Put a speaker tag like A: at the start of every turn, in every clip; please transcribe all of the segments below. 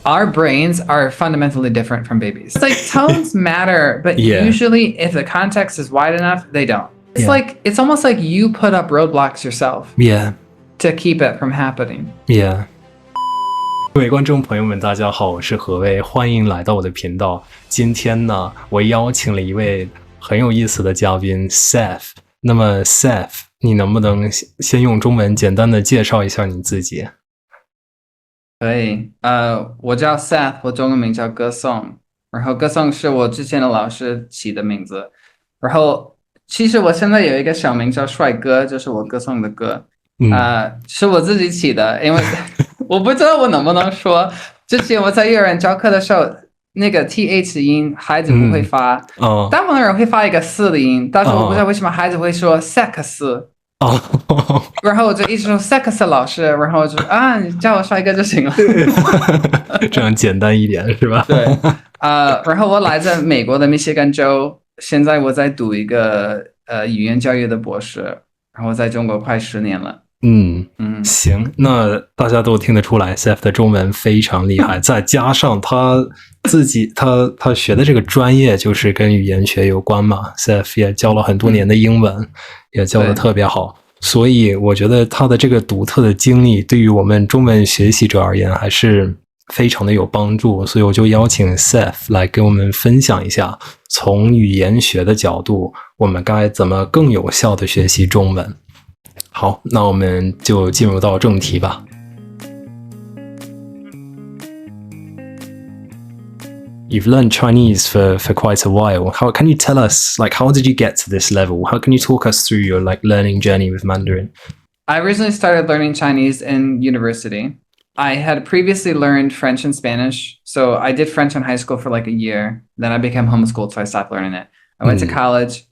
A: our brains are fundamentally different from babies. It's like tones matter, but usually if the context is wide enough, they don't. It's like, it's almost like you put up roadblocks yourself to keep it from happening.
B: 各位观众朋友们，大家好，我是何卫，欢迎来到我的频道。今天呢，我邀请了一位很有意思的嘉宾 Seth。那么 Seth， 你能不能先用中文简单的介绍一下你自己？
A: 可以，我叫 Seth， 我中文名叫歌颂，然后歌颂是我之前的老师起的名字，然后其实我现在有一个小名叫帅哥，就是我歌颂的歌，是我自己起的，因为我不知道我能不能说，之前我在幼儿园教课的时候，那个 th 音孩子不会发，大部分人会发一个4的音，但是我不知道为什么孩子会说 sex。然后我就一直说 sex 老师，然后我就你叫我帅哥就行了。
B: 这样简单一点是吧？
A: 对，然后我来自美国的密歇根州，现在我在读一个语言教育的博士，然后在中国快10年了。
B: 行，那大家都听得出来 Seth 的中文非常厉害，再加上他自己他学的这个专业就是跟语言学有关嘛， Seth 也教了很多年的英文，也教得特别好，所以我觉得他的这个独特的经历对于我们中文学习者而言还是非常的有帮助，所以我就邀请 Seth 来跟我们分享一下从语言学的角度我们该怎么更有效的学习中文。好，那我们就进入到正题吧。You've learned Chinese for quite a while. How can you tell us, like, how did you get to this level? How can you talk us through your learning journey with Mandarin?
A: I originally started learning Chinese in university. I had previously learned French and Spanish, so I did French in high school for like a year. Then I became homeschooled, so I stopped learning it. I went to college.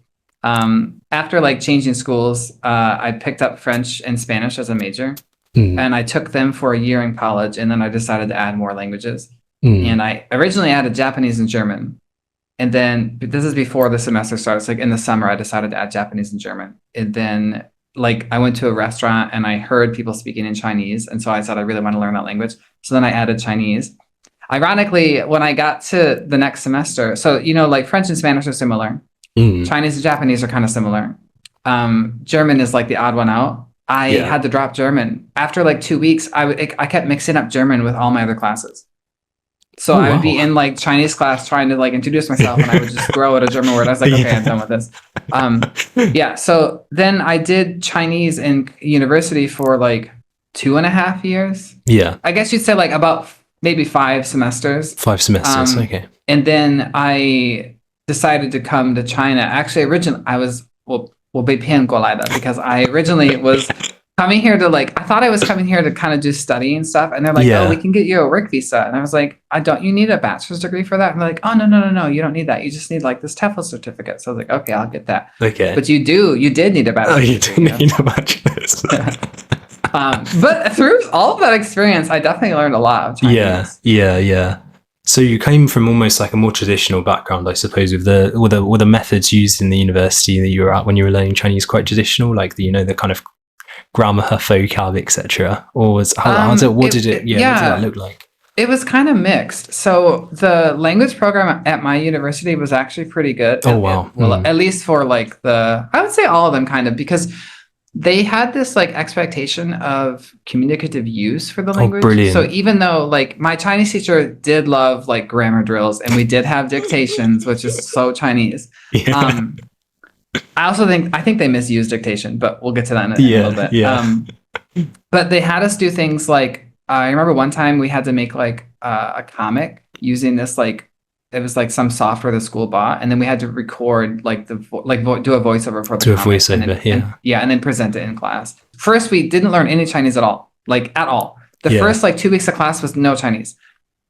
A: After like changing schools, I picked up French and Spanish as a major, and I took them for a year in college, and then I decided to add more languages. And I originally added Japanese and German, and then this is before the semester started. It's like in the summer, I decided to add Japanese and German, and then like I went to a restaurant and I heard people speaking in Chinese, and so I said I really want to learn that language. So then I added Chinese. Ironically, when I got to the next semester, so you know, like French and Spanish are similar. Chinese and Japanese are kind of similar. German is like the odd one out. I had to drop German. After like 2 weeks, I kept mixing up German with all my other classes. So I would be in like Chinese class trying to like introduce myself, and I would just throw out a German word. I was like, okay, I'm done with this. So then I did Chinese in university for like 2.5 years. I guess you'd say like about maybe 5 semesters.
B: 5 semesters, okay.
A: And then I decided to come to China. Actually, originally I was被骗过来的, because I originally was coming here to like, I thought I was coming here to kind of do studying stuff, and they're like, oh, we can get you a work visa, and I was like, don't you need a bachelor's degree for that? And they're like, oh no, you don't need that, you just need like this TEFL certificate. So I was like, okay, I'll get that.
B: Okay,
A: but you did need a bachelor's.
B: You do need a bachelor's.
A: But through all of that experience, I definitely learned a lot of Chinese.
B: Yeah. So you came from almost like a more traditional background, I suppose, with the methods used in the university that you were at when you were learning Chinese quite traditional, like the kind of grammar, vocab, etc. Or what did that look like?
A: It was kind of mixed. So the language program at my university was actually pretty good.
B: Oh wow!
A: At least for like I would say all of them kind of, because they had this like expectation of communicative use for the language.
B: Brilliant.
A: So even though like my Chinese teacher did love like grammar drills, and we did have dictations, which is so Chinese. I think they misused dictation, but we'll get to that in a little bit. But they had us do things like, I remember one time we had to make like a comic using this like, it was like some software the school bought, and then we had to record like do a voiceover for the comic, and then present it in class. First, we didn't learn any Chinese at all. The first like 2 weeks of class was no Chinese,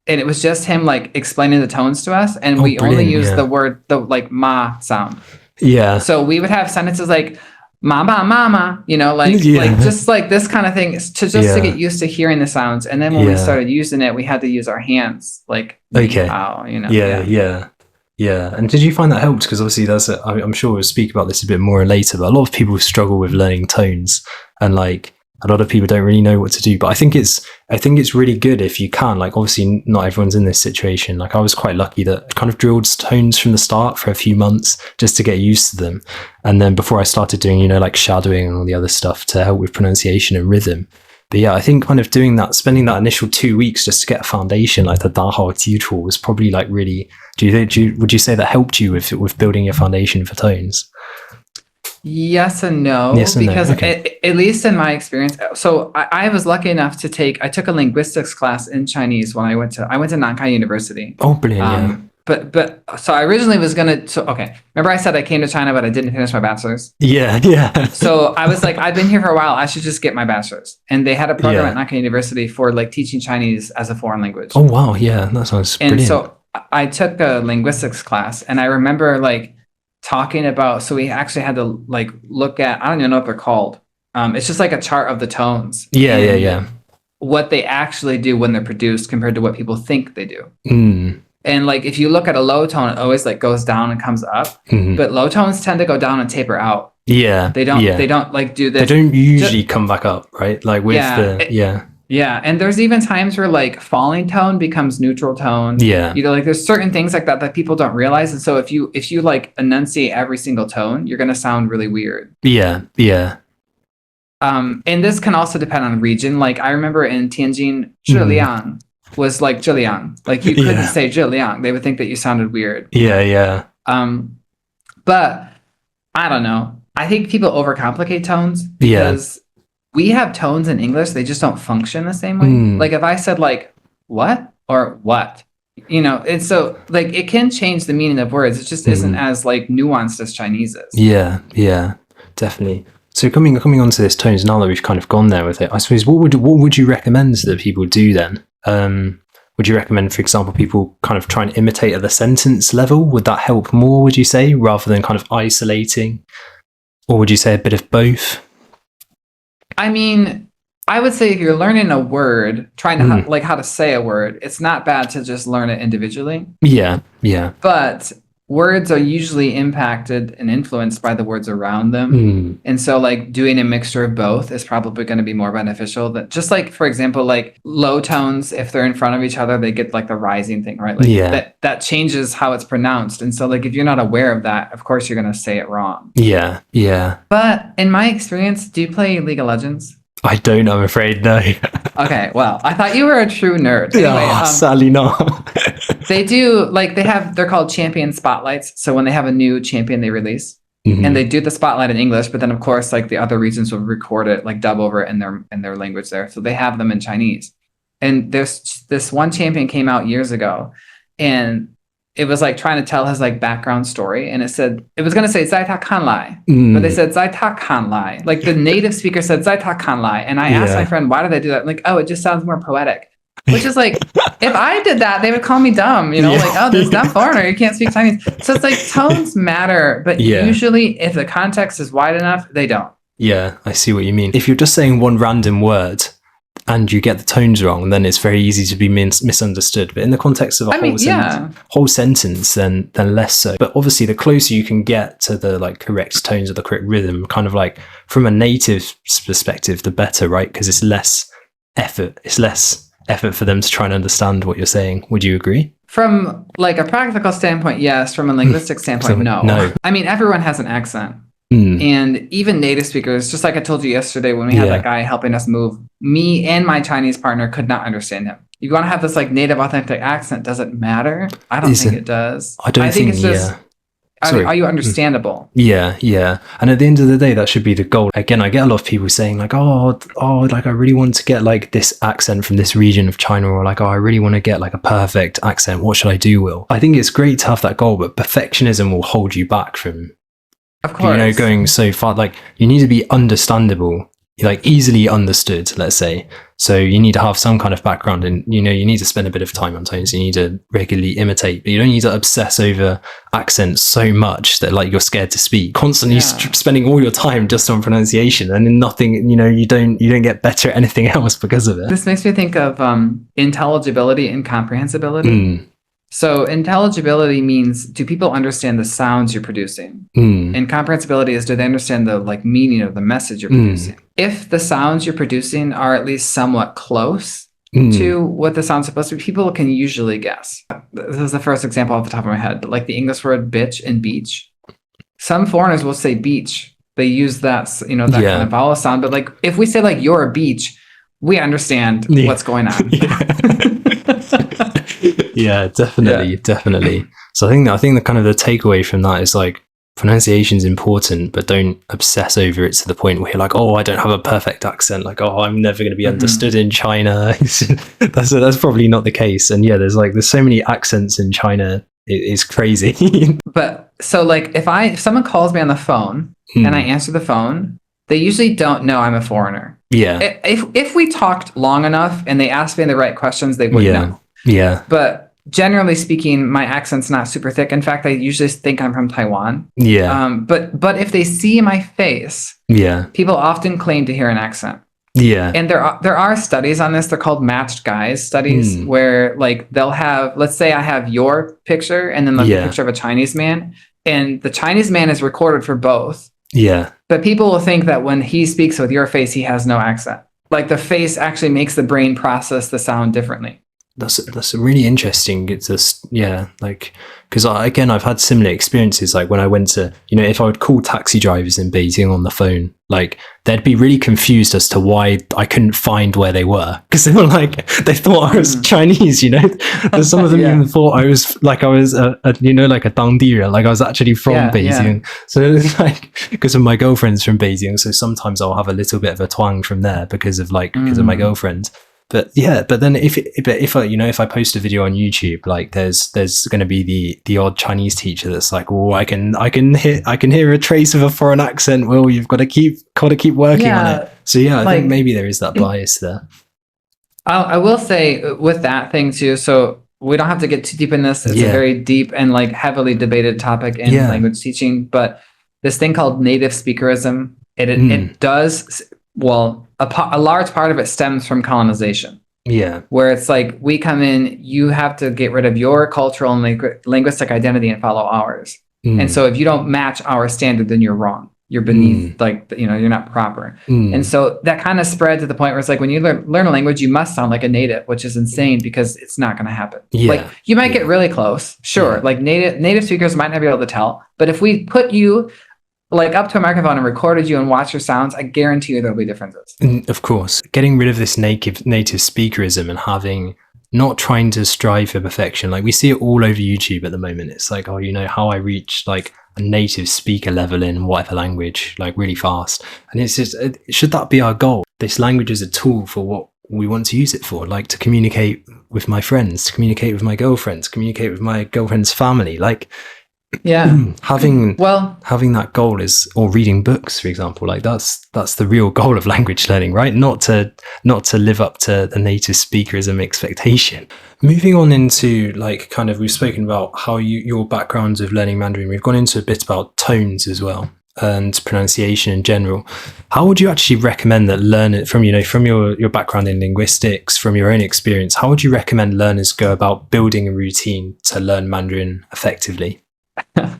A: and it was just him like explaining the tones to us, and we only used the word, the like ma sound. So we would have sentences like mama, you know, like just like this kind of thing, to get used to hearing the sounds. And then when we started using it, we had to use our hands, like how, you know.
B: Yeah. And did you find that helped? Because obviously I'm sure we'll speak about this a bit more later, but a lot of people struggle with learning tones, and like a lot of people don't really know what to do. But I think it's really good if you can. Like, obviously, not everyone's in this situation. Like, I was quite lucky that I kind of drilled tones from the start for a few months just to get used to them. And then before I started doing, like shadowing and all the other stuff to help with pronunciation and rhythm. But yeah, I think kind of doing that, spending that initial 2 weeks just to get a foundation, like the Dahao tutor, was probably like really. Would you say that helped you with building your foundation for tones?
A: Yes and no.
B: Yes and no.
A: Because
B: Okay.
A: at least in my experience, so I was lucky enough to I took a linguistics class in Chinese when I went to Nankai University.
B: Oh, brilliant! Yeah.
A: But so I originally was okay. Remember I said I came to China, but I didn't finish my bachelor's.
B: Yeah.
A: So I was like, I've been here for a while. I should just get my bachelor's. And they had a program at Nankai University for like teaching Chinese as a foreign language.
B: Oh wow, yeah, that sounds brilliant.
A: And so I took a linguistics class, and I remember like talking about. So we actually had to like look at. I don't even know what they're called. It's just like a chart of the tones.
B: Yeah.
A: What they actually do when they're produced compared to what people think they do.
B: Mm.
A: And like if you look at a low tone, it always like goes down and comes up.
B: Mm-hmm.
A: But low tones tend to go down and taper out.
B: Yeah.
A: They don't like do this.
B: They don't usually come back up, right? Like with
A: Yeah, and there's even times where like falling tone becomes neutral tone.
B: Yeah.
A: Like there's certain things like that people don't realize. And so if you like enunciate every single tone, you're gonna sound really weird.
B: Yeah.
A: And this can also depend on region. Like I remember in Tianjin, zhiliang was like zhiliang. Like you couldn't say zhiliang. They would think that you sounded weird.
B: Yeah.
A: But I don't know. I think people overcomplicate tones because we have tones in English. They just don't function the same way. Like if I said like what or what, and so like it can change the meaning of words. It just isn't as like nuanced as Chinese is.
B: Yeah, definitely. So coming on to this tones, now that we've kind of gone there with it, I suppose what would you recommend that people do then? Would you recommend, for example, people kind of try and imitate at the sentence level? Would that help more, would you say, rather than kind of isolating? Or would you say a bit of both?
A: I mean, I would say if you're learning a word, trying to how to say a word, it's not bad to just learn it individually.
B: Yeah.
A: But words are usually impacted and influenced by the words around them. And so like doing a mixture of both is probably going to be more beneficial. That just like, for example, like low tones, if they're in front of each other, they get like the rising thing, right? Like that changes how it's pronounced. And so like, if you're not aware of that, of course, you're going to say it wrong.
B: Yeah.
A: But in my experience, do you play League of Legends?
B: I don't, I'm afraid, no.
A: Okay, well, I thought you were a true nerd. Anyway,
B: sadly not.
A: They do, like, they're called champion spotlights. So when they have a new champion, they release. And they do the spotlight in English, but then of course, like the other regions will record it, like dub over it in their language there. So they have them in Chinese. And there's this one champion came out years ago, and it was like trying to tell his like background story, and it was going to say Zai Ta Kan Lai, but they said Zai Ta Kan Lai. Like the native speaker said Zai Ta Kan Lai, and I asked my friend, why do they do that? Like, oh, it just sounds more poetic. Which is like, if I did that, they would call me dumb, like, oh, this dumb foreigner, you can't speak Chinese. So it's like tones matter, but usually if the context is wide enough, they don't.
B: Yeah, I see what you mean. If you're just saying one random word and you get the tones wrong, then it's very easy to be misunderstood. But in the context of a whole sentence, then less so. But obviously, the closer you can get to the like correct tones or the correct rhythm, kind of like from a native perspective, the better, right? Because it's less effort. It's less effort for them to try and understand what you're saying. Would you agree?
A: From like a practical standpoint, yes. From a linguistic standpoint, no. I mean, everyone has an accent. And even native speakers, just like I told you yesterday when we had that guy helping us move, me and my Chinese partner could not understand him. You want to have this like native authentic accent. Does it matter? I don't think it does.
B: I think it's just,
A: are you understandable?
B: Yeah. And at the end of the day, that should be the goal. Again, I get a lot of people saying like, oh, like I really want to get like this accent from this region of China, or like, oh, I really want to get like a perfect accent. What should I do, Will? I think it's great to have that goal, but perfectionism will hold you back from,
A: of course,
B: going so far. Like you need to be understandable, like easily understood, let's say. So you need to have some kind of background, and you need to spend a bit of time on tones. You need to regularly imitate, but you don't need to obsess over accents so much that like you're scared to speak. Constantly spending all your time just on pronunciation, and then nothing. You don't get better at anything else because of it.
A: This makes me think of intelligibility and comprehensibility. So intelligibility means, do people understand the sounds you're producing? And comprehensibility is, do they understand the like meaning of the message you're producing? if the sounds you're producing are at least somewhat close to what the sound's supposed to be, people can usually guess. This is the first example off the top of my head, but like the English word bitch and beach. Some foreigners will say beach. They use that, you know, that kind of vowel sound. But like if we say like you're a beach, we understand what's going on.
B: Yeah, definitely. So I think the kind of the takeaway from that is like pronunciation is important, but don't obsess over it to the point where you're like, oh, I don't have a perfect accent. Like, oh, I'm never going to be understood in China. That's probably not the case. And yeah, there's so many accents in China. It's crazy.
A: But so like if someone calls me on the phone and I answer the phone, they usually don't know I'm a foreigner.
B: Yeah.
A: If we talked long enough and they asked me the right questions, they would know.
B: Yeah.
A: But generally speaking, my accent's not super thick. In fact, I usually think I'm from Taiwan.
B: Yeah.
A: But if they see my face, people often claim to hear an accent.
B: Yeah.
A: And there are studies on this. They're called matched guise studies, where like they'll have, let's say I have your picture and then the picture of a Chinese man, and the Chinese man is recorded for both.
B: Yeah.
A: But people will think that when he speaks with your face, he has no accent. Like the face actually makes the brain process the sound differently.
B: That's really interesting. It's just, like, because again, I've had similar experiences. Like when I went to, you know, if I would call taxi drivers in Beijing on the phone, like they'd be really confused as to why I couldn't find where they were, because they were like, they thought I was Chinese, you know. And some of them even thought I was a like a 当地人, like I was actually from Beijing. So it's like, because of my girlfriend's from Beijing, so sometimes I'll have a little bit of a twang from there because of my girlfriend. But then if I post a video on YouTube, like there's going to be the odd Chinese teacher that's like, oh, I can hear a trace of a foreign accent. Well, you've got to keep working on it. So I think maybe there is that bias there.
A: I will say with that thing too. So we don't have to get too deep in this. It's a very deep and like heavily debated topic in language teaching. But this thing called native speakerism, it does. Well, a large part of it stems from colonization. Yeah. Where it's like, we come in, you have to get rid of your cultural and linguistic identity and follow ours. And so if you don't match our standard, then you're wrong. You're beneath, you're not proper. And so that kind of spread to the point where it's like, when you learn a language, you must sound like a native, which is insane because it's not going to happen. Like you might get really close. Sure. Like native speakers might not be able to tell, but if we put you like up to a microphone and recorded you and watched your sounds, I guarantee you there'll be differences.
B: Of course. Getting rid of this native speakerism and not trying to strive for perfection. Like we see it all over YouTube at the moment. It's like, oh, you know, how I reach like a native speaker level in whatever language, like really fast. And it's just, should that be our goal? This language is a tool for what we want to use it for, like to communicate with my friends, to communicate with my girlfriend, to communicate with my girlfriend's family. Like, having that goal is, or reading books, for example, like that's the real goal of language learning, right? Not to live up to the native speakerism expectation. Moving on into like kind of, we've spoken about how your backgrounds of learning Mandarin. We've gone into a bit about tones as well and pronunciation in general. How would you actually recommend that learners from your background in linguistics, from your own experience, how would you recommend learners go about building a routine to learn Mandarin effectively?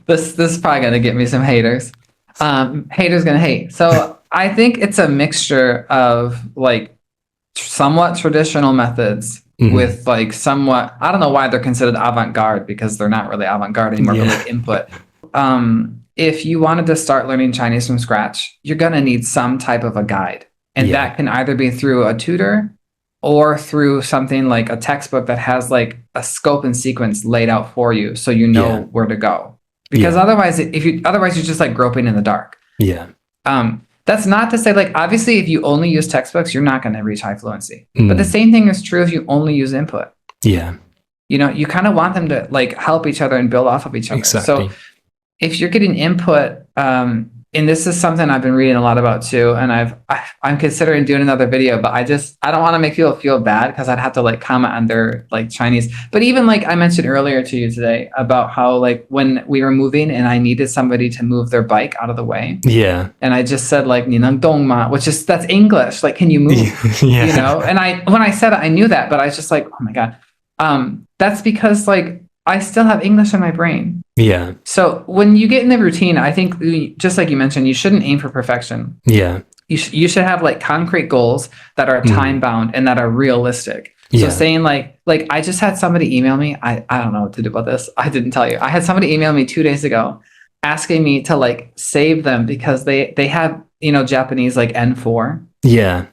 A: This is probably going to get me some haters. Haters going to hate. So I think it's a mixture of like somewhat traditional methods with like somewhat, I don't know why they're considered avant-garde, because they're not really avant-garde anymore, but like input. If you wanted to start learning Chinese from scratch, you're going to need some type of a guide. And that can either be through a tutor or through something like a textbook that has like a scope and sequence laid out for you, so you know where to go. Because otherwise you're just like groping in the dark. That's not to say, like, obviously if you only use textbooks, you're not going to reach high fluency. But the same thing is true if you only use input. You know, you kind of want them to like help each other and build off of each other.
B: Exactly.
A: So if you're getting input, and this is something I've been reading a lot about too, and I'm considering doing another video, but I don't want to make people feel bad because I'd have to like comment on their like Chinese. But even like I mentioned earlier to you today about how like when we were moving and I needed somebody to move their bike out of the way. And I just said like 你能动吗? That's English. Like, can you move? You know? And when I said it, I knew that, but I was just like, oh my God. That's because like I still have English in my brain. So when you get in the routine, I think just like you mentioned, you shouldn't aim for perfection. you should have like concrete goals that are time bound and that are realistic. So saying like I just had somebody email me. I don't know what to do about this. I didn't tell you. I had somebody email me 2 days ago asking me to like save them because they have, Japanese like N4.
B: Yeah.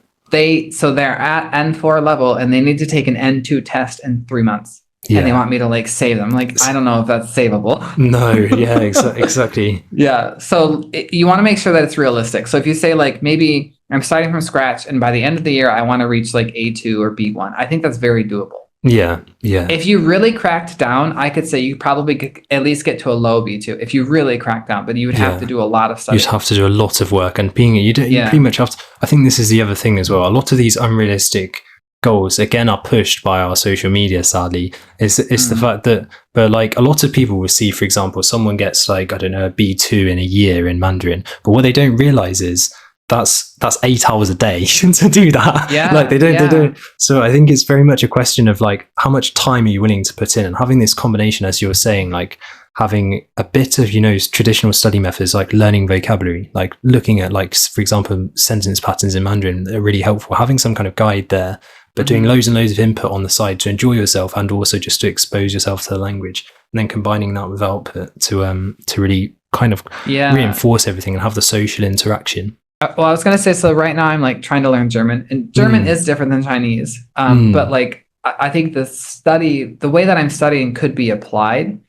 A: So they're at N4 level and they need to take an N2 test in 3 months. Yeah. And they want me to like save them. Like, I don't know if that's savable.
B: No, yeah, exactly.
A: Yeah. So you want to make sure that it's realistic. So if you say like, maybe I'm starting from scratch and by the end of the year, I want to reach like A2 or B1. I think that's very doable.
B: Yeah. Yeah.
A: If you really cracked down, I could say you probably could at least get to a low B2 if you really cracked down, but you would have to do a lot of study.
B: You'd have to do a lot of work, and you pretty much have to, I think this is the other thing as well. A lot of these unrealistic goals again are pushed by our social media, sadly. It's the fact that, but like a lot of people will see, for example, someone gets like, I don't know, a B2 in a year in Mandarin, but what they don't realize is that's 8 hours a day to do that.
A: Yeah,
B: like they don't. So I think it's very much a question of like, how much time are you willing to put in, and having this combination, as you were saying, like having a bit of, traditional study methods, like learning vocabulary, like looking at like, for example, sentence patterns in Mandarin are really helpful. Having some kind of guide there, but doing loads and loads of input on the side to enjoy yourself and also just to expose yourself to the language, and then combining that with output to really kind of reinforce everything and have the social interaction.
A: Well, I was going to say, so right now I'm like trying to learn German, and German is different than Chinese. But like, I think the way that I'm studying could be applied.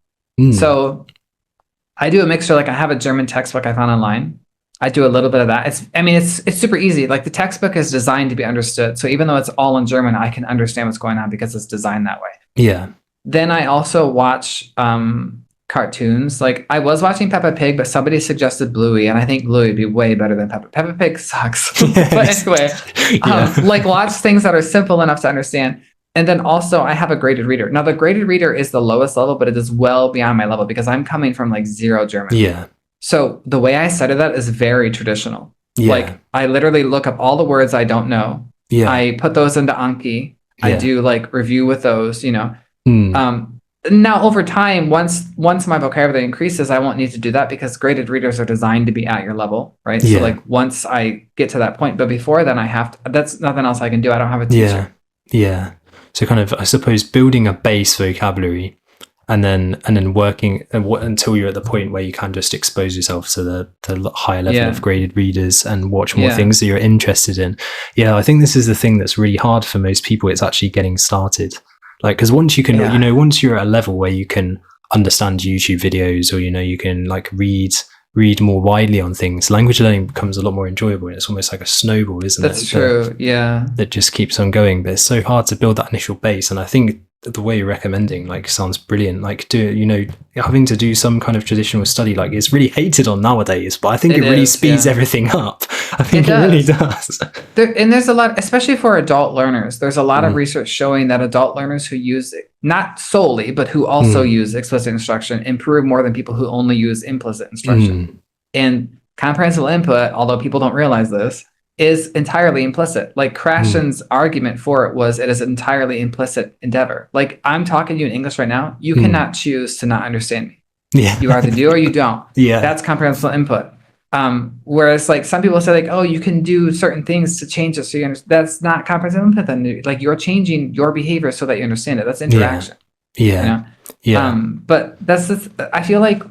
A: So I do a mixture. Like I have a German textbook I found online. I do a little bit of that. It's super easy. Like the textbook is designed to be understood. So even though it's all in German, I can understand what's going on because it's designed that way.
B: Yeah.
A: Then I also watch cartoons. Like I was watching Peppa Pig, but somebody suggested Bluey, and I think Bluey would be way better than Peppa. Peppa Pig sucks. But anyway, like watch things that are simple enough to understand. And then also I have a graded reader. Now the graded reader is the lowest level, but it is well beyond my level because I'm coming from like zero German.
B: Yeah.
A: So the way I study that is very traditional. Yeah. Like I literally look up all the words I don't know. Yeah. I put those into Anki. Yeah. I do like review with those, Now over time, once my vocabulary increases, I won't need to do that because graded readers are designed to be at your level, right? Yeah. So like once I get to that point, but before then I have to, that's nothing else I can do. I don't have a teacher.
B: Yeah. So kind of, I suppose, building a base vocabulary and then working until you're at the point where you can just expose yourself to the higher level of graded readers and watch more things that you're interested in. Yeah, I think this is the thing that's really hard for most people. It's actually getting started. Like, because once you can, once you're at a level where you can understand YouTube videos, or you can like read more widely on things, language learning becomes a lot more enjoyable. It's almost like a snowball, isn't it?
A: That's true.
B: That just keeps on going. But it's so hard to build that initial base. And I think the way you're recommending like sounds brilliant. Like having to do some kind of traditional study, like it's really hated on nowadays, but I think it really speeds everything up. I think it really does.
A: There's a lot, especially for adult learners, there's a lot of research showing that adult learners who use it, not solely, but who also use explicit instruction, improve more than people who only use implicit instruction. And comprehensible input, although people don't realize this, is entirely implicit. Like Krashen's argument for it is entirely implicit endeavor. Like I'm talking to you in English right now, you cannot choose to not understand me. Yeah. You either do or you don't. Yeah. That's comprehensible input. Whereas like some people say like, oh, you can do certain things to change it so you understand. That's not comprehensible input. Then like you're changing your behavior so that you understand it. That's interaction. But I feel like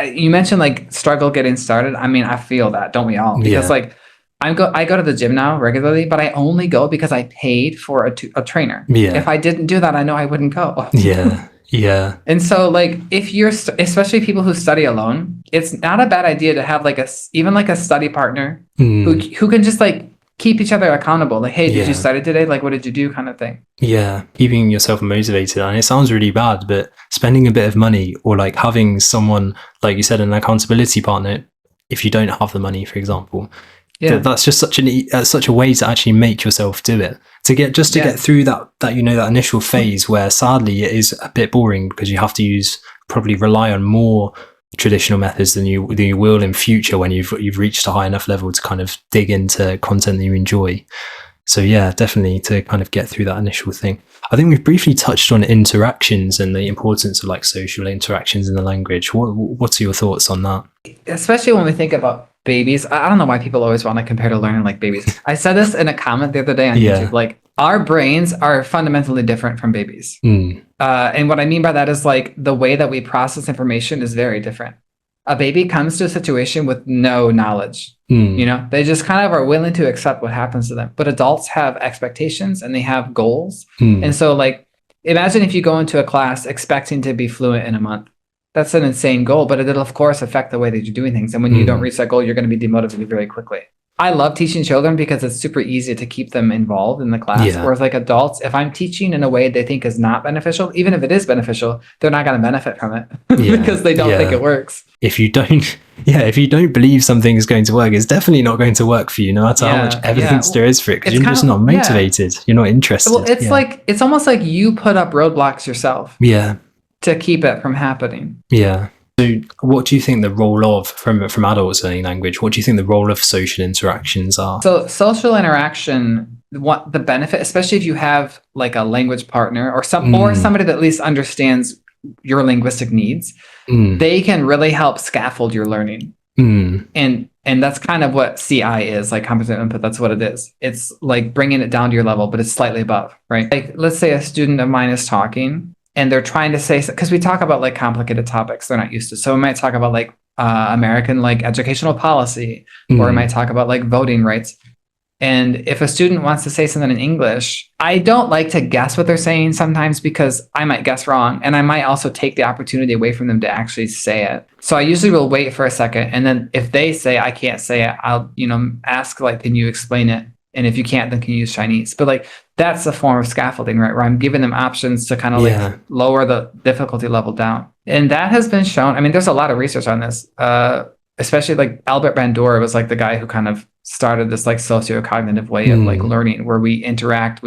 A: you mentioned like struggle getting started. I mean, I feel that, don't we all? Because like I go to the gym now regularly, but I only go because I paid for a trainer. Yeah. If I didn't do that, I know I wouldn't go. Yeah. And so like if you're especially people who study alone, it's not a bad idea to have like even a study partner who can just like keep each other accountable. Like, hey, did you study today? Like, what did you do? Kind of thing. Yeah.
B: Keeping yourself motivated. And it sounds really bad, but spending a bit of money or like having someone, like you said, an accountability partner, if you don't have the money, for example, that's just such a way to actually make yourself do it, to get through that initial phase where sadly it is a bit boring because you have to probably rely on more traditional methods than you will in future when you've reached a high enough level to kind of dig into content that you enjoy. So yeah, definitely to kind of get through that initial thing. I think we've briefly touched on interactions and the importance of like social interactions in the language. What are your thoughts on that?
A: Especially when we think about babies. I don't know why people always want to compare to learning like babies. I said this in a comment the other day on
B: Yeah.
A: YouTube. Like, our brains are fundamentally different from babies. And what I mean by that is like the way that we process information is very different. A baby comes to a situation with no knowledge. You know, they just kind of are willing to accept what happens to them. But adults have expectations and they have goals. And so like, imagine if you go into a class expecting to be fluent in a month. That's an insane goal, but it'll of course affect the way that you're doing things. And when you don't reach that goal, you're going to be demotivated very quickly. I love teaching children because it's super easy to keep them involved in the class.
B: Yeah.
A: Whereas like adults, if I'm teaching in a way they think is not beneficial, even if it is beneficial, they're not going to benefit from it because they don't think it works.
B: If you don't believe something is going to work, it's definitely not going to work for you, no matter how much evidence there is for it, because you're just not motivated. You're not interested.
A: Well, it's like, it's almost like you put up roadblocks yourself.
B: Yeah.
A: To keep it from happening.
B: Yeah. So what do you think the role of, from adults learning language, what do you think the role of social interactions are?
A: So social interaction, what the benefit, especially if you have like a language partner or somebody that at least understands your linguistic needs, they can really help scaffold your learning. And that's kind of what CI is, like competent input. That's what it is. It's like bringing it down to your level, but it's slightly above, right? Like, let's say a student of mine is talking and they're trying to say, because we talk about like complicated topics they're not used to. So we might talk about like American like educational policy, or we might talk about like voting rights. And if a student wants to say something in English, I don't like to guess what they're saying sometimes because I might guess wrong. And I might also take the opportunity away from them to actually say it. So I usually will wait for a second. And then if they say, I can't say it, I'll, ask like, can you explain it? And if you can't, then can you use Chinese? But like, that's a form of scaffolding, right? Where I'm giving them options to kind of like lower the difficulty level down. And that has been shown. I mean, there's a lot of research on this, especially like Albert Bandura was like the guy who kind of started this like socio-cognitive way of like learning, where we interact.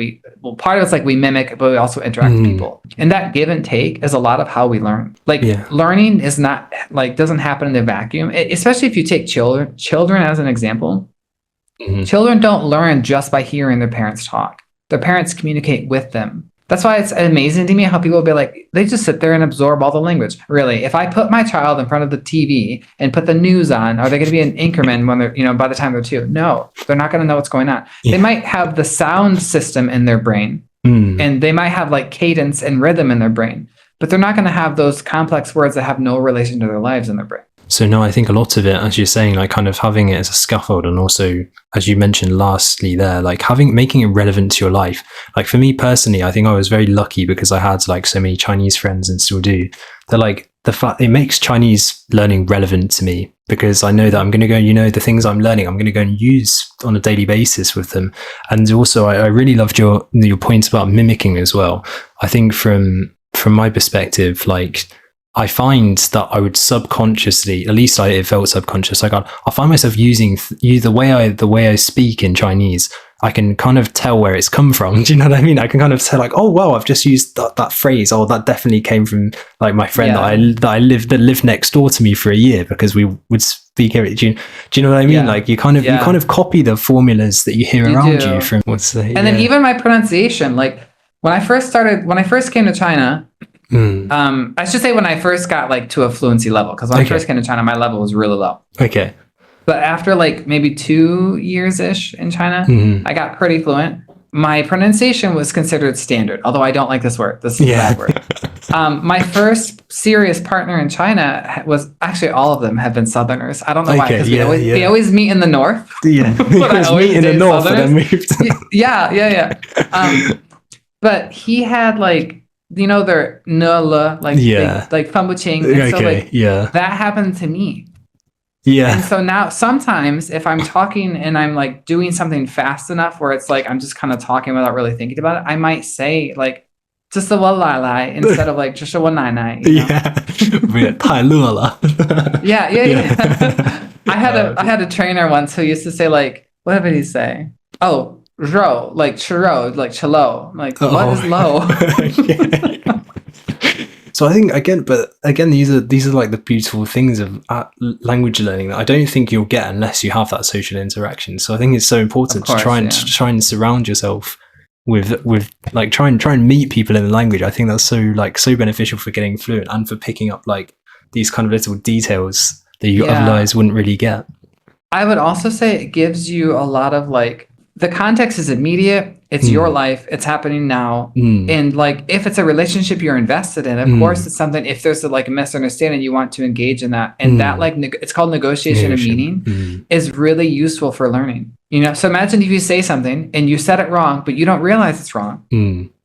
A: Part of it's like we mimic, but we also interact with people. And that give and take is a lot of how we learn. Like learning is not like, doesn't happen in a vacuum, especially if you take children as an example. Children don't learn just by hearing their parents talk. Their parents communicate with them. That's why it's amazing to me how people will be like, they just sit there and absorb all the language. Really, if I put my child in front of the TV and put the news on, are they going to be an anchorman when they're, by the time they're 2? No, they're not going to know what's going on. They might have the sound system in their brain, and they might have like cadence and rhythm in their brain, but they're not going to have those complex words that have no relation to their lives in their brain.
B: So no, I think a lot of it, as you're saying, like kind of having it as a scaffold, and also, as you mentioned lastly there, like making it relevant to your life. Like for me personally, I think I was very lucky because I had like so many Chinese friends and still do. That like the fact it makes Chinese learning relevant to me, because I know that I'm going to go, the things I'm learning, I'm going to go and use on a daily basis with them. And also, I really loved your points about mimicking as well. I think from my perspective, like, I find that I would subconsciously, at least it felt subconscious. Like I find myself using the way I speak in Chinese. I can kind of tell where it's come from. Do you know what I mean? I can kind of tell like, oh wow, I've just used that phrase. Oh, that definitely came from like my friend that lived next door to me for a year, because we would speak every. Do you know what I mean? Yeah. Like you kind of copy the formulas that you hear around you from
A: then even my pronunciation. Like when I first came to China. I should say when I first got like to a fluency level, because when I first came to China, my level was really low. Okay. But after like maybe 2 years-ish in China, I got pretty fluent. My pronunciation was considered standard, although I don't like this word. This is a bad word. My first serious partner in China was actually, all of them have been Southerners. I don't know why, because we always meet in the north. Yeah, but I always meet in the north and then moved. But he had like, they're nulla, like like fambuching. So like that happened to me. Yeah. And so now sometimes if I'm talking and I'm like doing something fast enough where it's like I'm just kind of talking without really thinking about it, I might say like just a lai lai instead of like just a nai nai. I had a trainer once who used to say like, what did he say? Oh, Ro, like churro, like chalo, like what is low?
B: So I think again, these are like the beautiful things of language learning that I don't think you'll get unless you have that social interaction. So I think it's so important to try and surround yourself with like try and meet people in the language. I think that's so beneficial for getting fluent and for picking up like these kind of little details that you otherwise wouldn't really get.
A: I would also say it gives you a lot of like, the context is immediate. It's your life. It's happening now. And like, if it's a relationship you're invested in, of course, it's something, if there's a misunderstanding, you want to engage in that. And that like, it's called negotiation of meaning is really useful for learning. So imagine if you say something and you said it wrong, but you don't realize it's wrong.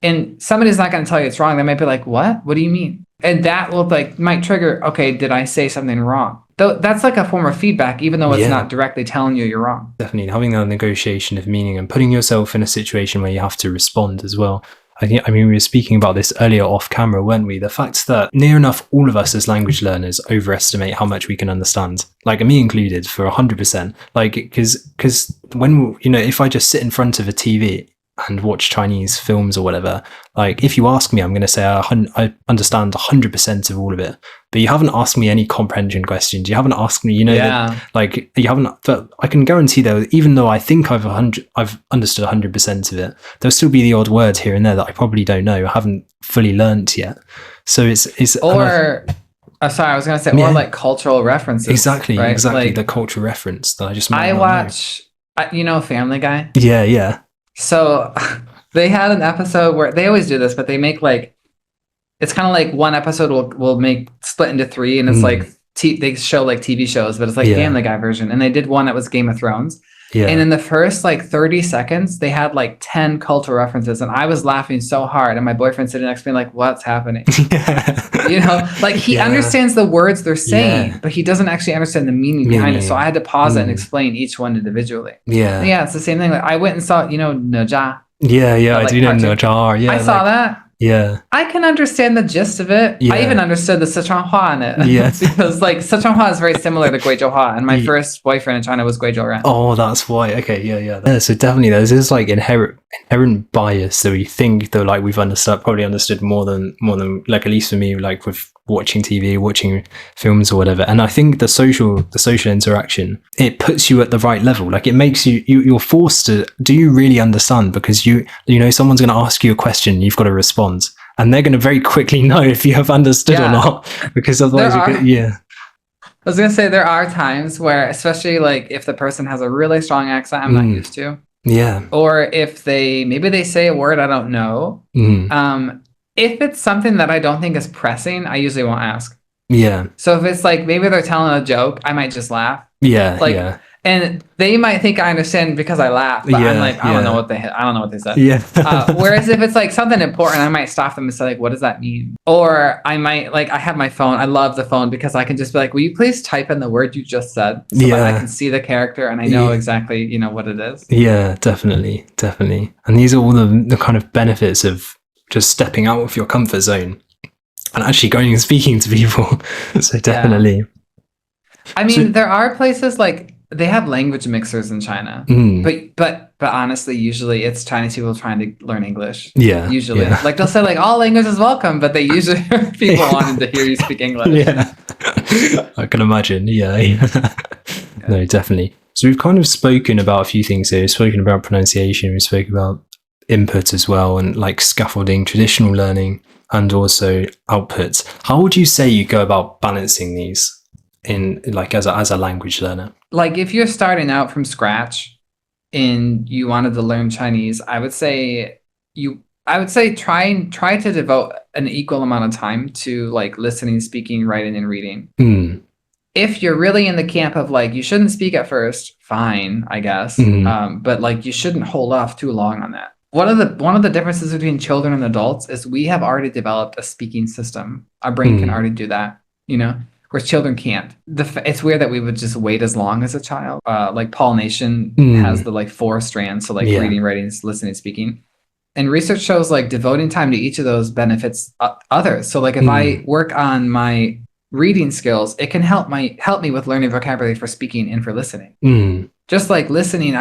A: And somebody's not going to tell you it's wrong. They might be like, what do you mean? And that will might trigger, okay, did I say something wrong? Though that's like a form of feedback, even though it's not directly telling you you're wrong.
B: Definitely having that negotiation of meaning and putting yourself in a situation where you have to respond as well. I mean, we were speaking about this earlier off camera, weren't we? The fact that near enough all of us as language learners overestimate how much we can understand, like me included, for 100%. Like, because when, if I just sit in front of a TV and watch Chinese films or whatever, like if you ask me, I'm going to say I understand 100% of all of it, but you haven't asked me any comprehension questions. You haven't asked me, like you haven't. But I can guarantee though, even though I think I've understood 100% of it, there'll still be the odd words here and there that I probably don't know, haven't fully learnt yet. So it's
A: or. Sorry, I was going to say, or like cultural references.
B: Exactly,
A: right?
B: exactly.
A: Like,
B: the cultural reference that I just might
A: I
B: not
A: watch, Family Guy.
B: Yeah.
A: So they had an episode where they always do this, but they make like, it's kind of like one episode will make split into three, and it's like they show like TV shows, but it's like Family Guy version. And they did one that was Game of Thrones. Yeah. And in the first like 30 seconds, they had like 10 cultural references, and I was laughing so hard. And my boyfriend sitting next to me like, what's happening? Like he understands the words they're saying, but he doesn't actually understand the meaning behind it. So I had to pause it and explain each one individually. Yeah, it's the same thing. Like I went and saw, Naja.
B: Yeah, I do know Naja. Yeah,
A: I saw that.
B: Yeah.
A: I can understand the gist of it. Yeah. I even understood the Sichuanhua in it.
B: Yes.
A: Because like Sichuanhua is very similar to Guizhouhua, and my first boyfriend in China was Guizhouren.
B: Oh, that's why. Okay, yeah. So definitely there's this like inherent bias that we think that like we've probably understood more than like, at least for me, like with watching TV, watching films or whatever. And I think the social interaction, it puts you at the right level. Like it makes you're forced to, do you really understand? Because someone's going to ask you a question, you've got to respond. And they're going to very quickly know if you have understood or not, because otherwise I
A: was going to say, there are times where, especially like if the person has a really strong accent I'm not used to.
B: Yeah.
A: Or if maybe they say a word I don't know. If it's something that I don't think is pressing, I usually won't ask. Yeah. So if it's like, maybe they're telling a joke, I might just laugh. Yeah. And they might think I understand because I laugh, but I'm like, I don't know what they said. Yeah. Whereas if it's like something important, I might stop them and say like, what does that mean? Or I might I have my phone. I love the phone because I can just be like, will you please type in the word you just said so that I can see the character and I know exactly, what it is. Yeah, definitely. And these are all the kind of benefits of just stepping out of your comfort zone and actually going and speaking to people. So definitely. Yeah. I mean, there are places like, they have language mixers in China, but honestly, usually it's Chinese people trying to learn English. Yeah. Usually. Yeah. Like they'll say like, all language is welcome, but they usually are people wanting to hear you speak English. Yeah. I can imagine. Yeah. No, definitely. So we've kind of spoken about a few things here. We've spoken about pronunciation. We spoke about input as well, and like scaffolding, traditional learning, and also outputs. How would you say you go about balancing these in like as a language learner? Like if you're starting out from scratch and you wanted to learn Chinese, I would say try to devote an equal amount of time to like listening, speaking, writing, and reading. If you're really in the camp of like, you shouldn't speak at first, fine, I guess. But like you shouldn't hold off too long on that. One of the differences between children and adults is we have already developed a speaking system. Our brain can already do that, whereas children can't. It's weird that we would just wait as long as a child. Like pollination has the like 4 strands, so like reading, writing, listening, speaking. And research shows like devoting time to each of those benefits others. So like if I work on my reading skills, it can help me with learning vocabulary for speaking and for listening. Just like listening,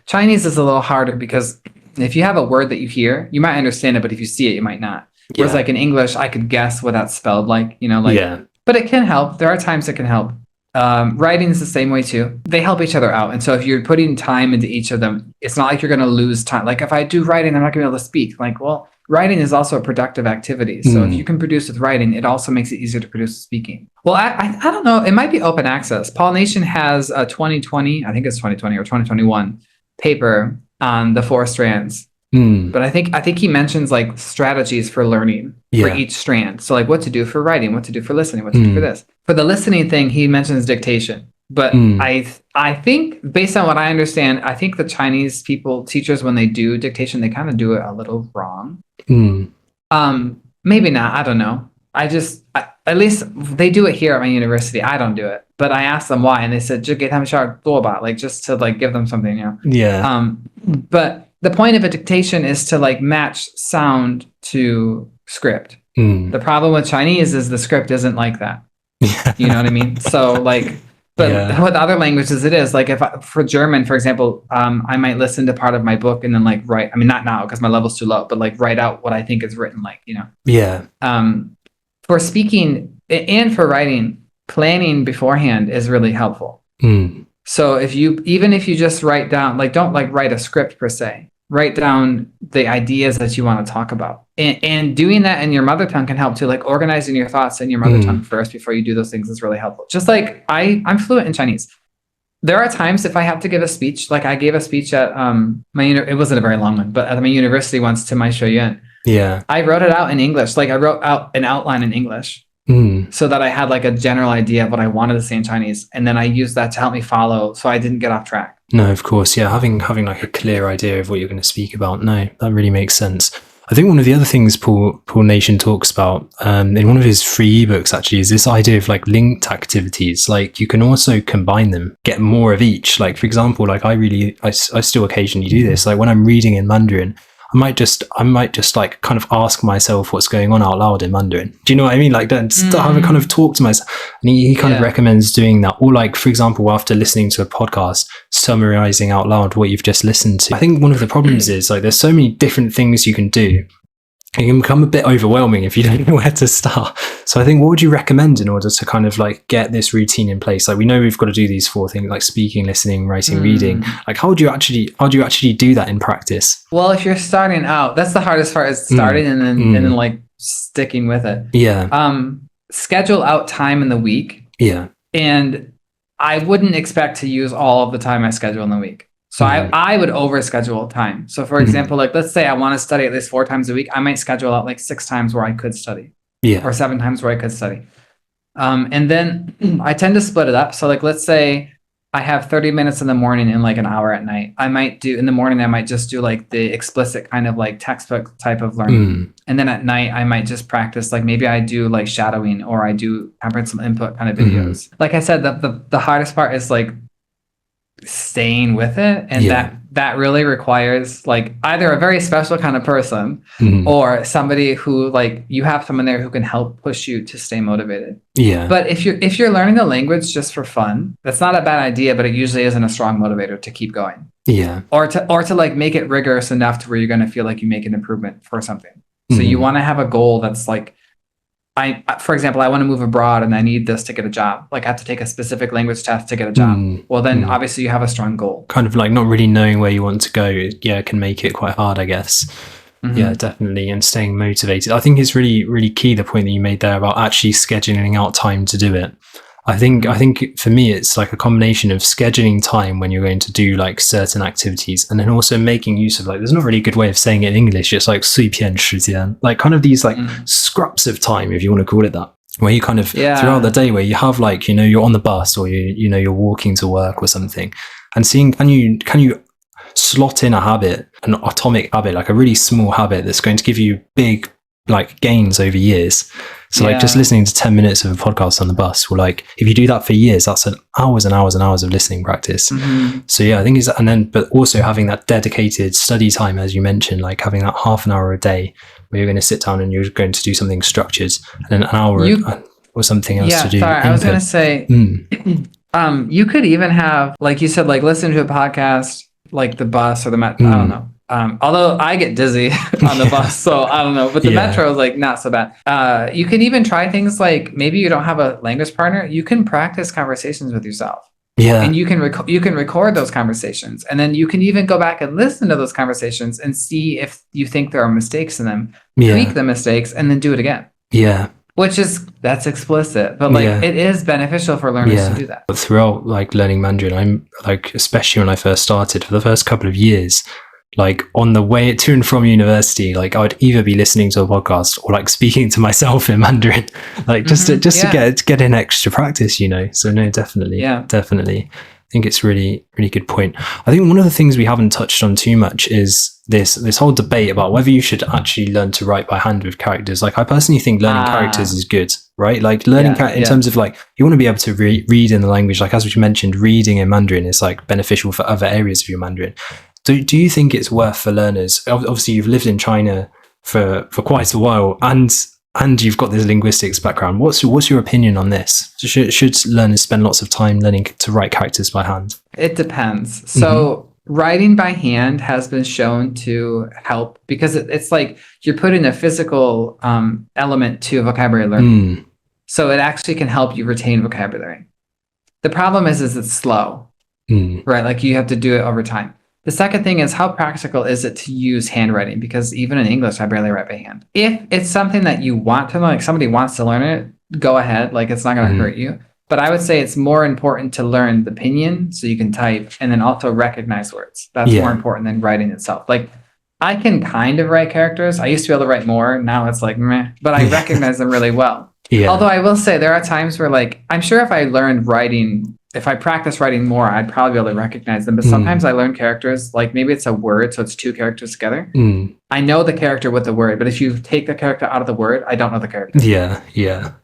A: Chinese is a little harder because if you have a word that you hear, you might understand it, but if you see it, you might not. Whereas like in English, I could guess what that's spelled like, But it can help. There are times it can help. Writing is the same way too. They help each other out. And so if you're putting time into each of them, it's not like you're going to lose time. Like if I do writing, I'm not going to be able to speak. Like, well, writing is also a productive activity. So if you can produce with writing, it also makes it easier to produce with speaking. Well, I don't know. It might be open access. Paul Nation has a 2020, I think it's 2020 or 2021 paper on the 4 strands. But I think he mentions like strategies for learning for each strand. So like what to do for writing, what to do for listening, what to do for this. For the listening thing, he mentions dictation. But I think based on what I understand, I think the Chinese teachers, when they do dictation, they kind of do it a little wrong. Maybe not. I don't know. At least they do it here at my university. I don't do it, but I asked them why, and they said just 给他们多吧, like just to like give them something, you know.
B: Yeah.
A: But the point of a dictation is to like match sound to script. The problem with Chinese is the script isn't like that. You know what I mean? So like, but with other languages, it is like for German, for example, I might listen to part of my book and then like write. I mean, not now because my level's too low, but like write out what I think is written, like, you know. Yeah. For speaking and for writing, planning beforehand is really helpful. So even if you just write down, like, don't like write a script per se, write down the ideas that you want to talk about, and doing that in your mother tongue can help too. Like organizing your thoughts in your mother tongue first before you do those things is really helpful. Just like I'm fluent in Chinese. There are times if I have to give a speech, like I gave a speech at it wasn't a very long one, but at my university once to my shoyuan. Yeah, I wrote it out in English. Like I wrote out an outline in English. So that I had like a general idea of what I wanted to say in Chinese, and then I used that to help me follow, so I didn't get off track.
B: No, of course, yeah. Having like a clear idea of what you're going to speak about. No, that really makes sense. I think one of the other things Paul Nation talks about in one of his free ebooks actually is this idea of like linked activities. Like you can also combine them, get more of each. Like for example, like I still occasionally do this. Like when I'm reading in Mandarin, I might just like kind of ask myself what's going on out loud in Mandarin. Do you know what I mean? Like then have a kind of talk to myself. And he kind of recommends doing that. Or like, for example, after listening to a podcast, summarizing out loud what you've just listened to. I think one of the problems is like there's so many different things you can do. It can become a bit overwhelming if you don't know where to start. So I think, what would you recommend in order to kind of like get this routine in place? Like we know we've got to do these 4 things, like speaking, listening, writing, reading. Like how do you actually do that in practice?
A: Well, if you're starting out, that's the hardest part, is starting and then like sticking with it. Yeah. Schedule out time in the week. Yeah. And I wouldn't expect to use all of the time I schedule in the week. So I would overschedule time. So for example, like let's say I want to study at least 4 times a week. I might schedule out like 6 times where I could study. Yeah. Or 7 times where I could study. And then I tend to split it up. So like let's say I have 30 minutes in the morning and like an hour at night. I might do in the morning, I might just do like the explicit kind of like textbook type of learning. And then at night I might just practice, like maybe I do like shadowing, or I do comprehensive input kind of videos. Like I said, the hardest part is like staying with it, and that really requires like either a very special kind of person or somebody who like you have someone there who can help push you to stay motivated. But if you're learning the language just for fun, that's not a bad idea, but it usually isn't a strong motivator to keep going. Or to like make it rigorous enough to where you're going to feel like you make an improvement for something. So you want to have a goal that's like, for example, I want to move abroad and I need this to get a job. Like I have to take a specific language test to get a job. Well, then obviously you have a strong goal. Kind of like not really knowing where you want to go. Yeah, can make it quite hard, I guess. Yeah, definitely. And staying motivated. I think it's really, really key, the point that you made there about actually scheduling out time to do it. I think for me, it's like a combination of scheduling time when you're going to do like certain activities, and then also making use of like, there's not really a good way of saying it in English. It's like 碎片时间, like kind of these like scraps of time, if you want to call it that, where you kind of throughout the day where you have like, you know, you're on the bus or you're walking to work or something, and seeing, can you slot in a habit, an atomic habit, like a really small habit that's going to give you big like gains over years. So like just listening to 10 minutes of a podcast on the bus, or like if you do that for years, that's hours and hours and hours of listening practice. So yeah, I think it's, and then but also having that dedicated study time, as you mentioned, like having that half an hour a day where you're going to sit down and you're going to do something structured, and then an hour or something else to do. I was going to say you could even have, like you said, like listen to a podcast like the bus or the I don't know. Although I get dizzy on the bus, so I don't know. But the metro is like not so bad. You can even try things like maybe you don't have a language partner. You can practice conversations with yourself.
B: Yeah.
A: And you can record those conversations, and then you can even go back and listen to those conversations and see if you think there are mistakes in them. Tweak the mistakes, and then do it again.
B: Yeah.
A: That's explicit, but like it is beneficial for learners to do that.
B: But throughout like learning Mandarin, I'm like, especially when I first started, for the first couple of years, like on the way to and from university, like I would either be listening to a podcast or like speaking to myself in Mandarin, like just to get in extra practice, you know. So no, definitely. I think it's really good point. I think one of the things we haven't touched on too much is this whole debate about whether you should actually learn to write by hand with characters. Like I personally think learning characters is good, right? Like learning in terms of like, you want to be able to read in the language. Like as we mentioned, reading in Mandarin is like beneficial for other areas of your Mandarin. Do you think it's worth for learners? Obviously, you've lived in China for quite a while, and you've got this linguistics background. What's your opinion on this? Should learners spend lots of time learning to write characters by hand?
A: It depends. So writing by hand has been shown to help because it's like you're putting a physical element to vocabulary learning. So it actually can help you retain vocabulary. The problem is it's slow, right? Like you have to do it over time. The second thing is, how practical is it to use handwriting? Because even in English, I barely write by hand. If it's something that you want to learn, like somebody wants to learn it, go ahead. Like it's not going to hurt you. But I would say it's more important to learn the pinyin so you can type and then also recognize words. That's more important than writing itself. Like I can kind of write characters. I used to be able to write more. Now it's like meh, but I recognize them really well. Although I will say there are times where like, I'm sure if I learned writing, if I practice writing more, I'd probably be able to recognize them. But sometimes I learn characters, like maybe it's a word, so it's two characters together. I know the character with the word, but if you take the character out of the word, I don't know the character.
B: Yeah.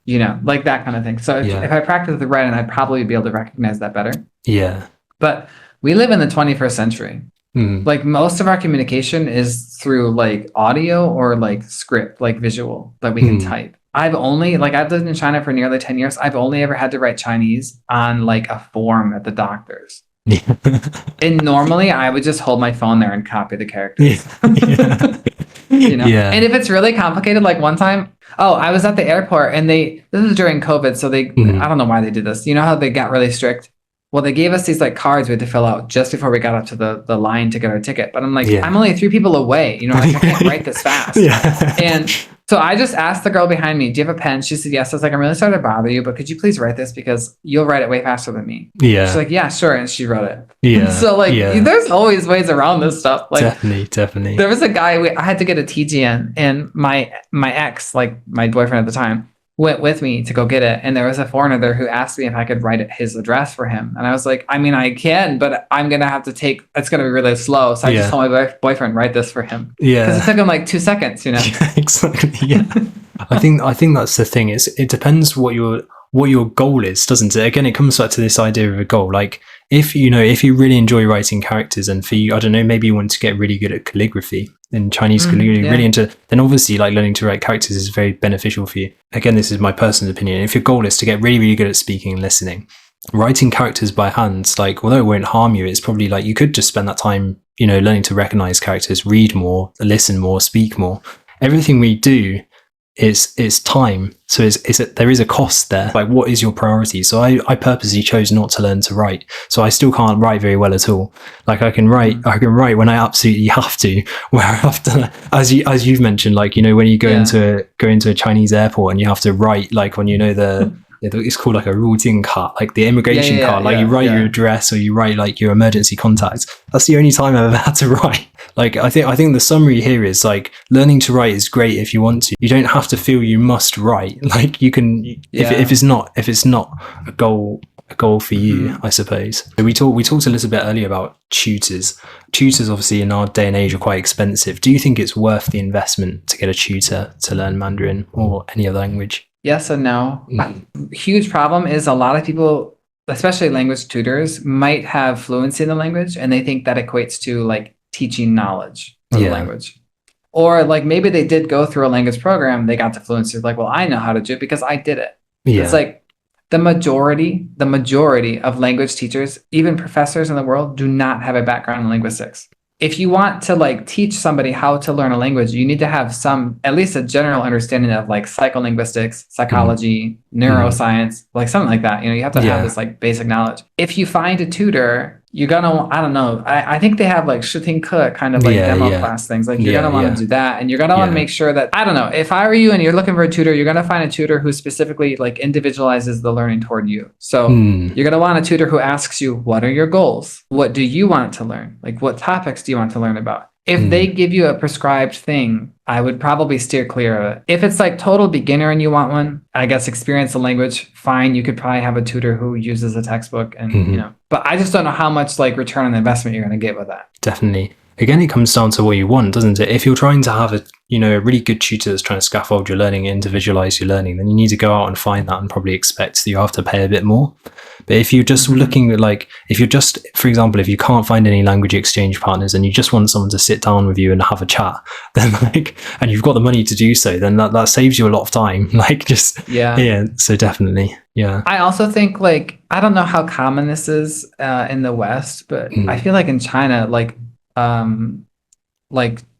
A: You know, like that kind of thing. So if I practice the writing, I'd probably be able to recognize that better.
B: Yeah.
A: But we live in the 21st century. Like most of our communication is through like audio or like script, like visual that we can type. I've lived in China for nearly 10 years. I've only ever had to write Chinese on like a form at the doctor's. And normally I would just hold my phone there and copy the characters. You know? And if it's really complicated, like one time, I was at the airport and this is during COVID. So I don't know why they did this. You know how they got really strict? Well, they gave us these like cards we had to fill out just before we got up to the line to get our ticket. But I'm like, I'm only 3 people away. You know, like, I can't write this fast. And so I just asked the girl behind me, do you have a pen? She said, yes. I was like, I'm really sorry to bother you, but could you please write this because you'll write it way faster than me. She's like, yeah, sure. And she wrote it. So like, there's always ways around this stuff. Like
B: definitely.
A: There was a guy, I had to get a TGN and my ex, like my boyfriend at the time, went with me to go get it. And there was a foreigner there who asked me if I could write his address for him. And I was like, I mean, I can, but I'm going to have to it's going to be really slow. So I just told my boyfriend, write this for him. Because it took him like 2 seconds, you know?
B: Exactly. I think that's the thing. It depends what your goal is, doesn't it? Again, it comes back to this idea of a goal. Like if you really enjoy writing characters and for you, I don't know, maybe you want to get really good at calligraphy in Chinese calligraphy, really then obviously like learning to write characters is very beneficial for you. Again, this is my personal opinion. If your goal is to get really, really good at speaking and listening, writing characters by hand, like although it won't harm you, it's probably like you could just spend that time, you know, learning to recognize characters, read more, listen more, speak more. Everything we do is time. So there is a cost there. Like, what is your priority? So I purposely chose not to learn to write. So I still can't write very well at all. Like I can write when I absolutely have to. Where I have to, as you've mentioned, like, you know, when you go into a Chinese airport and you have to write, like when you know it's called like a routing card, like the immigration card. Like you write your address or you write like your emergency contacts. That's the only time I've ever had to write. Like I think the summary here is like learning to write is great if you want to. You don't have to feel you must write. Like you can if it's not a goal for you, I suppose. So we talked a little bit earlier about tutors. Tutors obviously in our day and age are quite expensive. Do you think it's worth the investment to get a tutor to learn Mandarin or any other language?
A: Yes and no. Huge problem is a lot of people, especially language tutors, might have fluency in the language and they think that equates to like teaching knowledge of the language. Or like maybe they did go through a language program, they got to fluency. Like, well, I know how to do it because I did it. It's like the majority of language teachers, even professors in the world, do not have a background in linguistics. if you want to like teach somebody how to learn a language, you need to have some, at least a general understanding of like psycholinguistics, psychology, neuroscience, like something like that. You have to have this like basic knowledge. If you find a tutor, you're gonna, I don't know, I think they have like 试听课 kind of like demo class things. Like you're gonna want to do that, and you're gonna want to make sure that, I don't know, if I were you and you're looking for a tutor, you're gonna find a tutor who specifically like individualizes the learning toward you. So you're gonna want a tutor who asks you, what are your goals? What do you want to learn? Like what topics do you want to learn about? If they give you a prescribed thing, I would probably steer clear of it. If it's like total beginner and you want one, I guess experience the language, fine. You could probably have a tutor who uses a textbook and, but I just don't know how much like return on investment you're going to get with that.
B: Definitely. Again, it comes down to what you want, doesn't it? If you're trying to have a really good tutor that's trying to scaffold your learning, individualize your learning, then you need to go out and find that and probably expect that you have to pay a bit more. But if you're just looking at like, if you're just, for example, if you can't find any language exchange partners and you just want someone to sit down with you and have a chat, then like, and you've got the money to do so, then that saves you a lot of time. Like just, so definitely. Yeah.
A: I also think like, I don't know how common this is in the West, but I feel like in China, like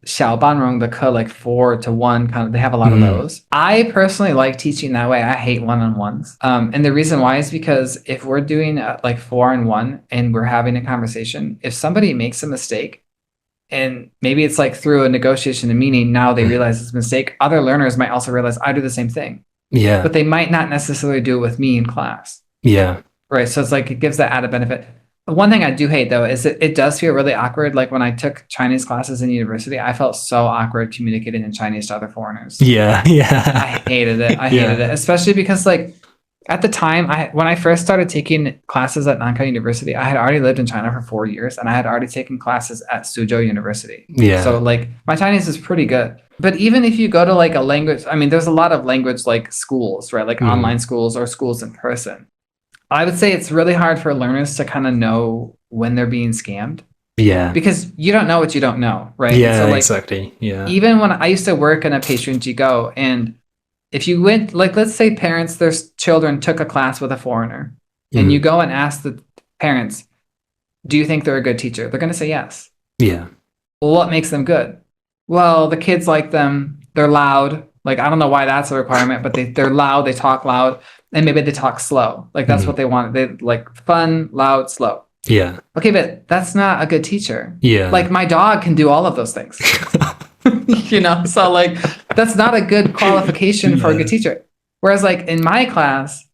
A: 小班容的课, like 4-to-1 kind of, they have a lot of those. I personally like teaching that way. I hate one-on-ones. And the reason why is because if we're doing like 4-on-1 and we're having a conversation, if somebody makes a mistake and maybe it's like through a negotiation and meeting, now they realize it's a mistake, other learners might also realize I do the same thing.
B: Yeah.
A: But they might not necessarily do it with me in class.
B: Yeah.
A: Right. So it's like, it gives that added benefit. One thing I do hate though is it does feel really awkward. Like when I took Chinese classes in university, I felt so awkward communicating in Chinese to other foreigners.
B: Yeah.
A: I hated it. I hated it, especially because like at the time, when I first started taking classes at Nankai University, I had already lived in China for 4 years and I had already taken classes at Suzhou University.
B: Yeah.
A: So like my Chinese is pretty good. But even if you go to like a language, I mean, there's a lot of language like schools, right? Like online schools or schools in person. I would say it's really hard for learners to kind of know when they're being scammed.
B: Yeah.
A: Because you don't know what you don't know, right?
B: Yeah,
A: so, like,
B: exactly. Yeah.
A: Even when I used to work in a patron Jigo, and if you went, like, let's say parents, their children took a class with a foreigner, and you go and ask the parents, do you think they're a good teacher? They're going to say yes.
B: Yeah.
A: Well, what makes them good? Well, the kids like them. They're loud. Like, I don't know why that's a requirement, but they're loud. They talk loud. And maybe they talk slow. Like that's what they want. They like fun, loud, slow.
B: Yeah.
A: Okay, but that's not a good teacher.
B: Yeah.
A: Like my dog can do all of those things. So like that's not a good qualification for a good teacher. Whereas like in my class,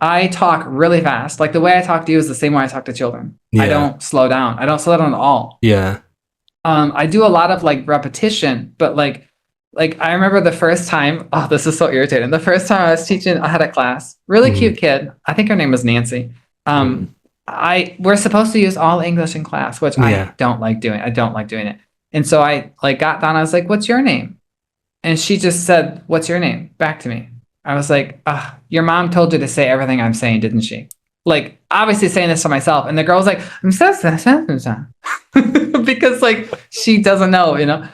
A: I talk really fast. Like the way I talk to you is the same way I talk to children. I don't slow down. I don't slow down at all.
B: Yeah.
A: I do a lot of like repetition, but like I remember the first time, oh, this is so irritating. The first time I was teaching, I had a class, really cute kid. I think her name was Nancy. We're supposed to use all English in class, which I don't like doing. I don't like doing it. And so I like got down, I was like, what's your name? And she just said, what's your name? Back to me. I was like, your mom told you to say everything I'm saying, didn't she? Like, obviously saying this to myself. And the girl was like, because like, she doesn't know,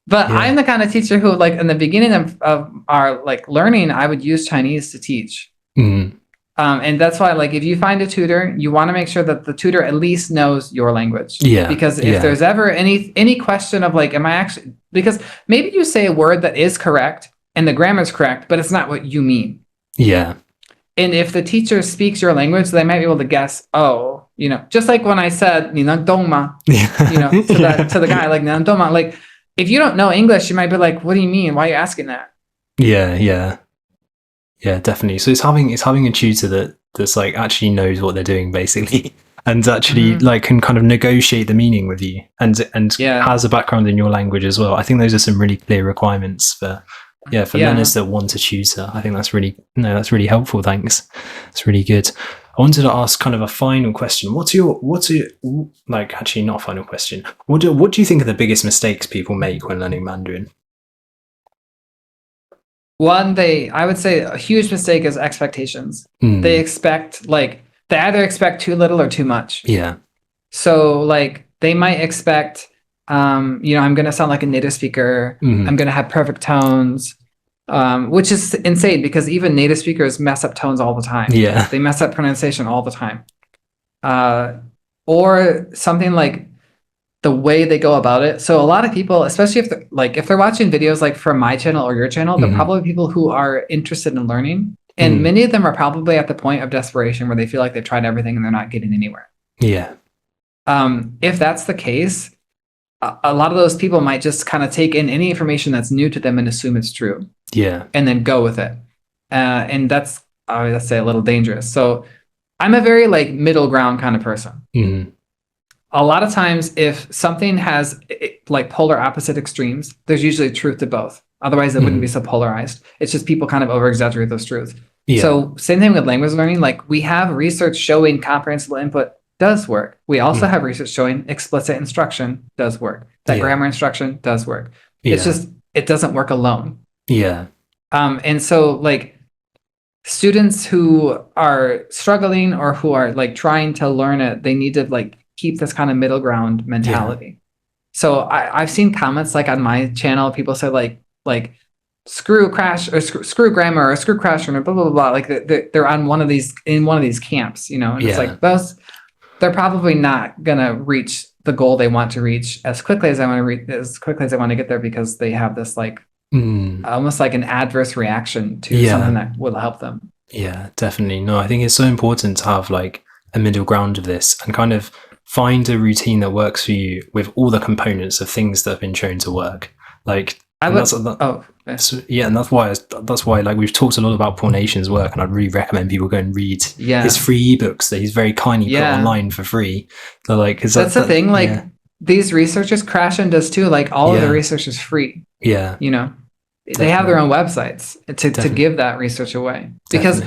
A: But I'm the kind of teacher who, like, in the beginning of our like learning, I would use Chinese to teach. And that's why, like, if you find a tutor, you want to make sure that the tutor at least knows your language. Yeah. Because if there's ever any question of like, am I actually, because maybe you say a word that is correct and the grammar is correct, but it's not what you mean. Yeah. And if the teacher speaks your language, they might be able to guess, just like when I said, to the guy, like, 你能懂吗? Like, if you don't know English, you might be like, what do you mean? Why are you asking that? Yeah, definitely. So it's having a tutor that's like actually knows what they're doing basically, and actually like can kind of negotiate the meaning with you, and has a background in your language as well. I think those are some really clear requirements for learners that want a tutor. I think that's really helpful. Thanks. It's really good. I wanted to ask kind of a final question. What's your like, actually not a final question. What do you think are the biggest mistakes people make when learning Mandarin? I would say a huge mistake is expectations. They either expect too little or too much. Yeah. So like they might expect, I'm going to sound like a native speaker. I'm going to have perfect tones. Which is insane because even native speakers mess up tones all the time. Yeah. They mess up pronunciation all the time. Or something like the way they go about it. So a lot of people, especially if they're watching videos like from my channel or your channel, they're probably people who are interested in learning. And many of them are probably at the point of desperation where they feel like they've tried everything and they're not getting anywhere.
B: Yeah.
A: If that's the case, a lot of those people might just kind of take in any information that's new to them and assume it's true.
B: Yeah.
A: And then go with it. And that's, let's say, a little dangerous. So I'm a very like middle ground kind of person. A lot of times if something has like polar opposite extremes, there's usually truth to both. Otherwise it wouldn't be so polarized. It's just people kind of over exaggerate those truths. Yeah. So same thing with language learning. Like we have research showing comprehensible input does work. We also have research showing explicit instruction does work. That grammar instruction does work. It's just, it doesn't work alone.
B: Yeah.
A: And so like students who are struggling or who are like trying to learn it, they need to like keep this kind of middle ground mentality. Yeah. So I've seen comments like on my channel, people say like screw crash or screw grammar or screw crash or blah, blah, blah, blah. Like they're on one of these camps, you know, and it's like they're probably not going to reach the goal they want to reach as quickly as I want to reach, as quickly as I want to get there, because they have this like almost like an adverse reaction to something that will help them.
B: Yeah, definitely. No, I think it's so important to have like a middle ground of this and kind of find a routine that works for you with all the components of things that have been shown to work. Like, and that's why like we've talked a lot about Paul Nation's work, and I'd really recommend people go and read his free ebooks that he's very kindly put online for free. So like, that's
A: the thing. Like these researchers, Krashen does too. Like all of the research is free. Yeah, you know, they have their own websites to give that research away, because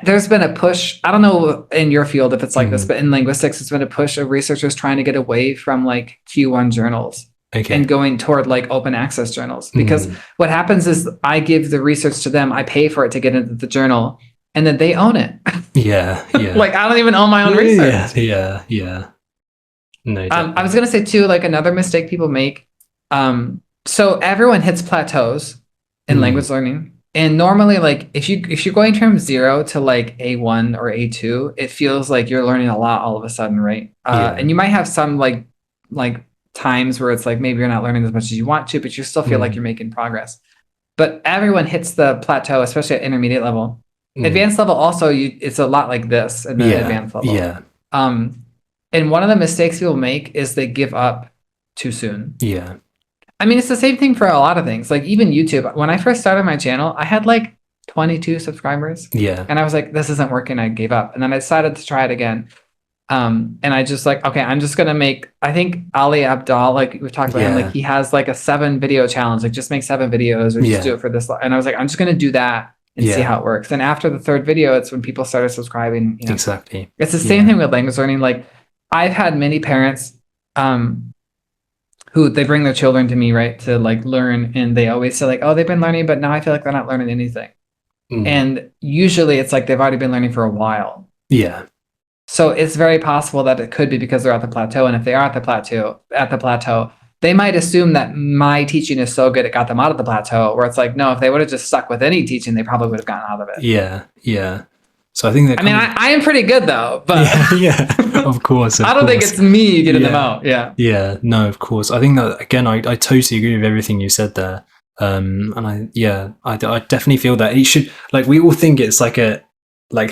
A: there's been a push. I don't know in your field if it's like this, but in linguistics, it's been a push of researchers trying to get away from like Q1 journals. And going toward like open access journals, because what happens is I give the research to them, I pay for it to get into the journal, and then they own it. Like I don't even own my own research. No, I was gonna say too, like another mistake people make. So everyone hits plateaus in language learning, and normally like if you're going from 0 to like A1 or A2, it feels like you're learning a lot all of a sudden, right? And you might have some like times where it's like maybe you're not learning as much as you want to, but you still feel like you're making progress. But everyone hits the plateau, especially at intermediate level. Advanced level also, it's a lot like this in the advanced level. And one of the mistakes people make is they give up too soon. I mean, it's the same thing for a lot of things. Like even YouTube, when I first started my channel, I had like 22 subscribers. And I was like, this isn't working. I gave up. And then I decided to try it again. And I just like, okay, I'm just going to make, I think Ali Abdal, like we've talked about him, like he has like a 7 video challenge, like just make 7 videos or just do it for this. And I was like, I'm just going to do that and see how it works. And after the 3rd video, it's when people started subscribing. You know?
B: Exactly.
A: It's the same thing with language learning. Like I've had many parents, who they bring their children to me, right, to like learn. And they always say like, oh, they've been learning, but now I feel like they're not learning anything. And usually it's like, they've already been learning for a while. So it's very possible that it could be because they're at the plateau. And if they are at the plateau, they might assume that my teaching is so good it got them out of the plateau, where it's like, no, if they would have just stuck with any teaching, they probably would have gotten out of it. So I think that I am pretty good though, but
B: of course.
A: I don't think it's me getting them out.
B: No, of course. I think that again, I totally agree with everything you said there. And I definitely feel that it should, like, we all think it's like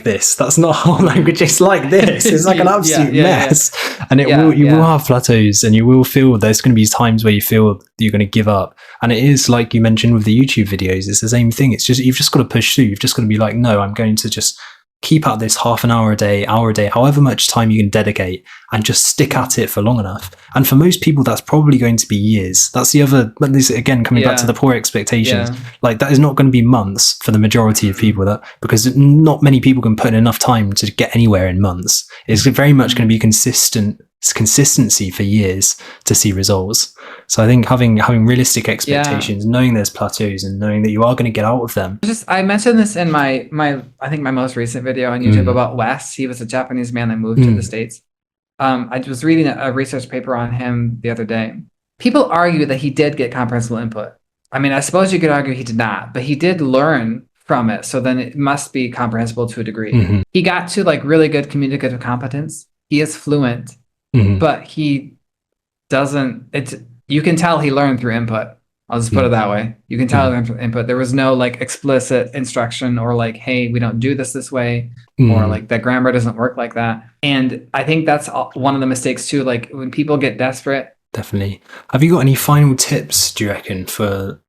B: this. That's not how language is like this. It's like an absolute mess. And you will have plateaus, and you will feel there's going to be times where you feel you're going to give up. And it is like you mentioned with the YouTube videos, it's the same thing. It's just, you've just got to push through. You've just got to be like, no, I'm going to just keep at this half an hour a day, however much time you can dedicate, and just stick at it for long enough. And for most people, that's probably going to be years. That's the other, but this again, coming back to the poor expectations, like that is not going to be months for the majority of people, that because not many people can put in enough time to get anywhere in months. It's very much going to be consistency for years to see results. So I think having realistic expectations, knowing there's plateaus, and knowing that you are going to get out of them.
A: I mentioned this in my I think my most recent video on YouTube about Wes. He was a Japanese man that moved to the States. I was reading a research paper on him the other day. People argue that he did get comprehensible input. I mean, I suppose you could argue he did not, but he did learn from it. So then it must be comprehensible to a degree. He got to like really good communicative competence. He is fluent, but he you can tell he learned through input. I'll just put it that way. You can tell he learned through input. There was no like explicit instruction or like, hey, we don't do this way, or like that grammar doesn't work like that. And I think that's one of the mistakes too. Like when people get desperate.
B: Definitely. Have you got any final tips, do you reckon, for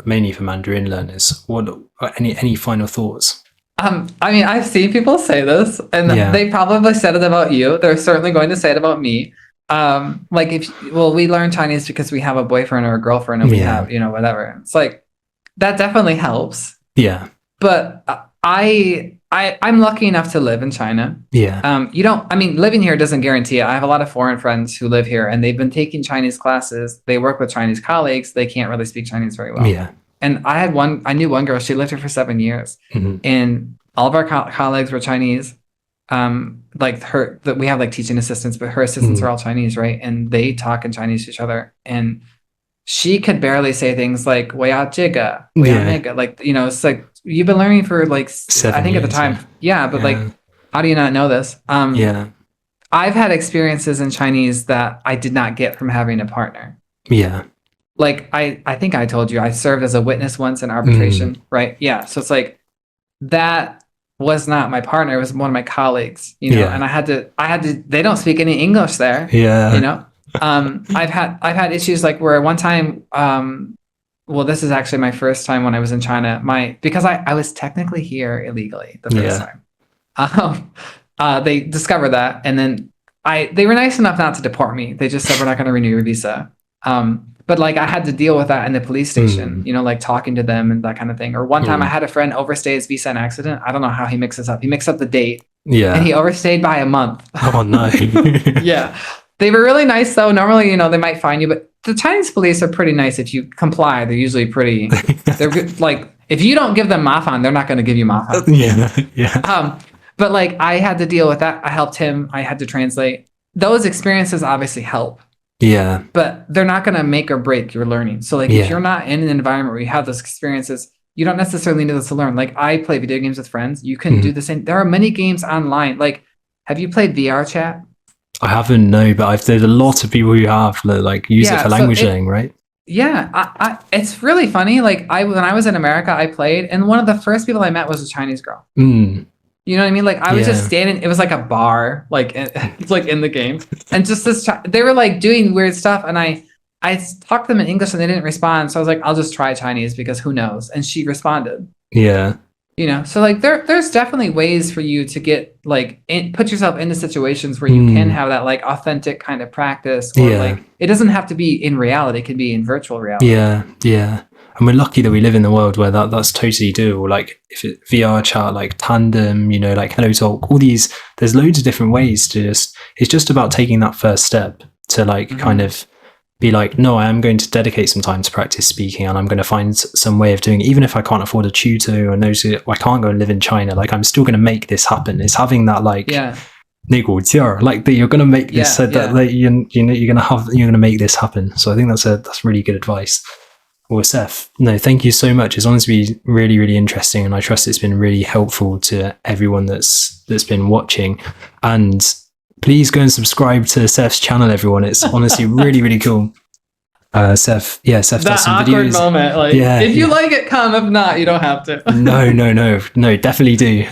B: mainly for Mandarin learners? What any final thoughts?
A: I mean, I've seen people say this, and they probably said it about you. They're certainly going to say it about me. Like we learn Chinese because we have a boyfriend or a girlfriend, and we have, whatever. It's like that definitely helps.
B: Yeah.
A: But I'm lucky enough to live in China.
B: Yeah.
A: Living here doesn't guarantee it. I have a lot of foreign friends who live here, and they've been taking Chinese classes. They work with Chinese colleagues. They can't really speak Chinese very well.
B: Yeah.
A: And I knew one girl, she lived here for 7 years, and all of our colleagues were Chinese. We have like teaching assistants, but her assistants are all Chinese, right? And they talk in Chinese to each other. And she could barely say things like, 我要这个, 我要那个. Like, it's like, you've been learning for like,
B: 7
A: I think
B: years,
A: at the time. Yeah, but like, how do you not know this? I've had experiences in Chinese that I did not get from having a partner.
B: Yeah.
A: Like, I think I told you, I served as a witness once in arbitration, right? Yeah. So it's like, that was not my partner. It was one of my colleagues, and I had to, they don't speak any English there.
B: Yeah.
A: I've had issues like where one time, this is actually my first time when I was in China, because I was technically here illegally the first time. They discovered that, and then they were nice enough not to deport me. They just said, we're not going to renew your visa. But like I had to deal with that in the police station, like talking to them and that kind of thing. Or one time I had a friend overstay his visa in accident. I don't know how he mixes up. He mixed up the date. Yeah. And he overstayed by a month.
B: Oh no.
A: Yeah. They were really nice though. Normally, they might fine you, but the Chinese police are pretty nice. If you comply, they're usually they're good. Like if you don't give them mafan, they're not going to give you mafan.
B: Yeah.
A: But like I had to deal with that. I helped him. I had to translate. Those experiences obviously help.
B: Yeah.
A: But they're not going to make or break your learning. So like if you're not in an environment where you have those experiences, you don't necessarily need this to learn. Like I play video games with friends. You can do the same. There are many games online. Like, have you played VR chat?
B: I haven't, no, but there's a lot of people who have like use it for language learning, right?
A: Yeah. It's really funny. Like when I was in America, I played, and one of the first people I met was a Chinese girl. You know what I mean? Like I was just standing, it was like a bar, like it's like in the game. And just they were like doing weird stuff. And I talked to them in English and they didn't respond. So I was like, I'll just try Chinese because who knows? And she responded.
B: Yeah.
A: So like there's definitely ways for you to get like, put yourself into situations where you can have that like authentic kind of practice. Or like, it doesn't have to be in reality. It can be in virtual reality.
B: Yeah. And we're lucky that we live in a world where that's totally doable. Like if it VR chat, like Tandem, like HelloTalk, all these, there's loads of different ways to it's just about taking that first step to like kind of be like, no, I am going to dedicate some time to practice speaking, and I'm going to find some way of doing it. Even if I can't afford a tutor or I can't go and live in China, like I'm still going to make this happen. It's having that like, like that you're going to make this, that you're going to make this happen. So I think that's really good advice. Well, Seth, no, thank you so much. It's honestly really, really interesting, and I trust it's been really helpful to everyone that's been watching. And please go and subscribe to Seth's channel, everyone. It's honestly really, really cool. Seth does some
A: awkward
B: videos.
A: Moment, like if you like it, come. If not, you don't have to. No, definitely do.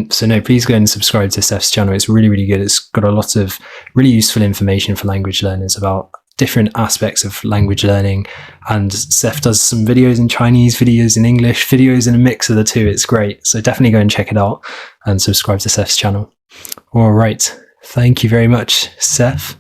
A: So no, please go and subscribe to Seth's channel. It's really, really good. It's got a lot of really useful information for language learners about different aspects of language learning, and Seth does some videos in Chinese, videos in English, videos in a mix of the two. It's great, so definitely go and check it out and subscribe to Seth's channel. All right, thank you very much, Seth.